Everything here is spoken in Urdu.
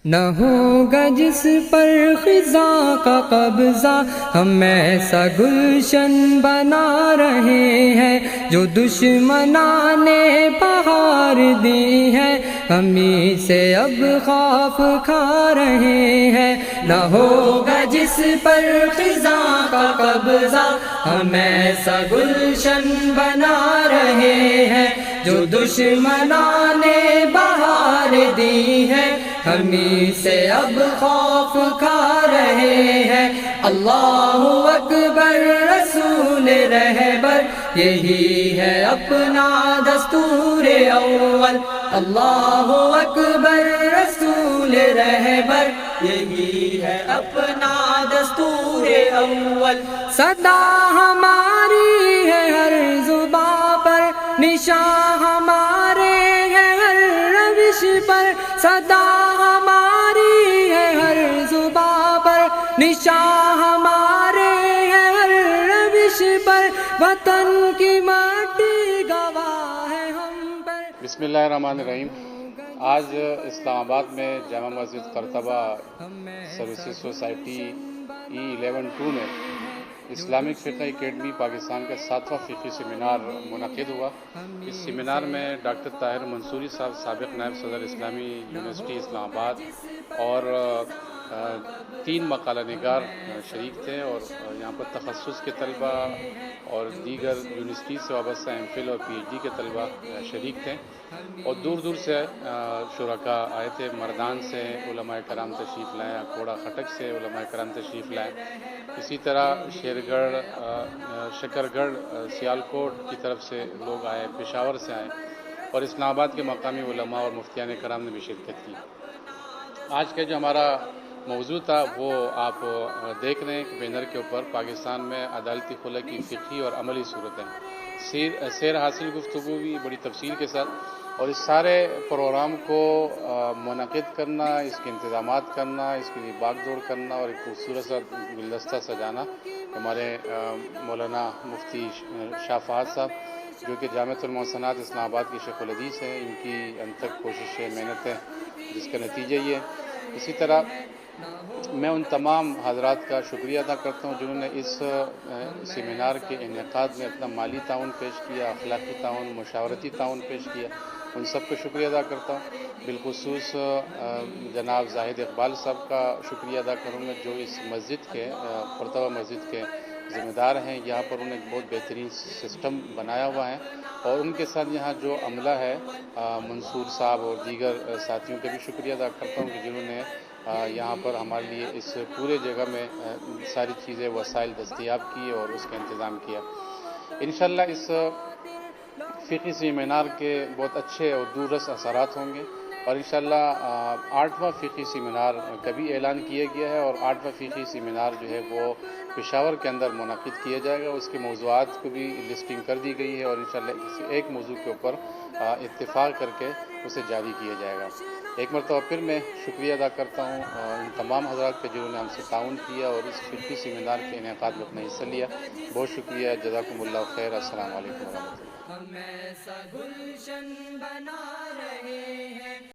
نہ ہوگا جس پر خزاں کا قبضہ، ہم ایسا گلشن بنا رہے ہیں جو دشمنان نے بہار دی ہے، ہمیں سے اب خوف کھا رہے ہیں۔ نہ ہوگا جس پر خزاں کا قبضہ، ہم ایسا گلشن بنا رہے ہیں جو دشمنان نے بہار دی ہے، ہمیں سے اب خوف کھا رہے ہیں۔ اللہ اکبر رسول رہبر، یہی ہے اپنا دستور اول۔ اللہ اکبر رسول رہبر، یہی ہے اپنا دستور اول۔ صدا ہماری ہے ہر زباں پر، نشاں ہمارے ہے ہر روش پر، صدا ہماری ہے ہر زباں پر، نشاں ہمارے ہے ہر روش پر، وطن کی مٹی گواہ ہے ہم پر۔ بسم اللہ الرحمن الرحیم۔ آج اسلام آباد میں Jama Masjid قرطبہ services society E11-2 میں اسلامک فقہ اکیڈمی پاکستان کا 7واں فقہی سیمینار منعقد ہوا۔ اس سیمینار میں ڈاکٹر طاہر منصوری صاحب، سابق نائب صدر اسلامی یونیورسٹی اسلام آباد، اور 3 مقالہ نگار شریک تھے، اور یہاں پر تخصص کے طلبہ اور دیگر یونیورسٹی سے وابستہ ایم فل اور PhD کے طلبہ شریک تھے، اور دور دور سے شرکاء آئے تھے۔ مردان سے علماء کرام تشریف لائے، کوڑا خٹک سے علماء کرام تشریف لائے، اسی طرح شیرگڑھ، شکرگڑھ، سیالکوٹ کی طرف سے لوگ آئے، پشاور سے آئے، اور اسلام آباد کے مقامی علماء اور مفتیان کرام نے بھی شرکت کی۔ آج کا جو ہمارا موضوع تھا وہ آپ دیکھ رہے ہیں کہ بینر کے اوپر، پاکستان میں عدالتی خلع کی فقہی اور عملی صورتیں، سیر حاصل گفتگو بھی بڑی تفصیل کے ساتھ، اور اس سارے پروگرام کو منعقد کرنا، اس کے انتظامات کرنا، اس کے لیے باغ دوڑ کرنا اور ایک خوبصورت سا گلدستہ سجانا ہمارے مولانا مفتی شاہ فہد صاحب، جو کہ جامعۃ المحسنات اسلام آباد کی شیخ الحدیث ہیں، ان کی انتھک کوششیں، محنتیں، جس کا نتیجہ یہ ہے۔ اسی طرح میں ان تمام حضرات کا شکریہ ادا کرتا ہوں جنہوں نے اس سیمینار کے انعقاد میں اپنا مالی تعاون پیش کیا، اخلاقی تعاون، مشاورتی تعاون پیش کیا، ان سب کا شکریہ ادا کرتا ہوں۔ بالخصوص جناب زاہد اقبال صاحب کا شکریہ ادا کروں گا، جو اس مسجد کے، قرطبہ مسجد کے ذمہ دار ہیں۔ یہاں پر انہوں نے ایک بہت بہترین سسٹم بنایا ہوا ہے، اور ان کے ساتھ یہاں جو عملہ ہے، منصور صاحب اور دیگر ساتھیوں کا بھی شکریہ ادا کرتا ہوں کہ جنہوں نے یہاں پر ہمارے لیے اس پورے جگہ میں ساری چیزیں، وسائل دستیاب کی اور اس کا انتظام کیا۔ انشاءاللہ اس فقہی سیمینار کے بہت اچھے اور دوررس اثرات ہوں گے، اور انشاءاللہ 8واں فقہی سیمینار کبھی اعلان کیا گیا ہے، اور 8واں فقہی سیمینار جو ہے وہ پشاور کے اندر منعقد کیا جائے گا۔ اس کے موضوعات کو بھی لسٹنگ کر دی گئی ہے، اور انشاءاللہ کسی ایک موضوع کے اوپر اتفاق کر کے اسے جاری کیا جائے گا۔ ایک مرتبہ پھر میں شکریہ ادا کرتا ہوں ان تمام حضرات کا جنہوں نے ہم سے تعاون کیا اور اس فقہی سیمینار کے انعقاد میں اپنا حصہ لیا۔ بہت شکریہ، جزاکم اللہ خیر۔ السلام علیکم ورحمۃ اللہ۔ ہم ایسا گلشن بنا رہے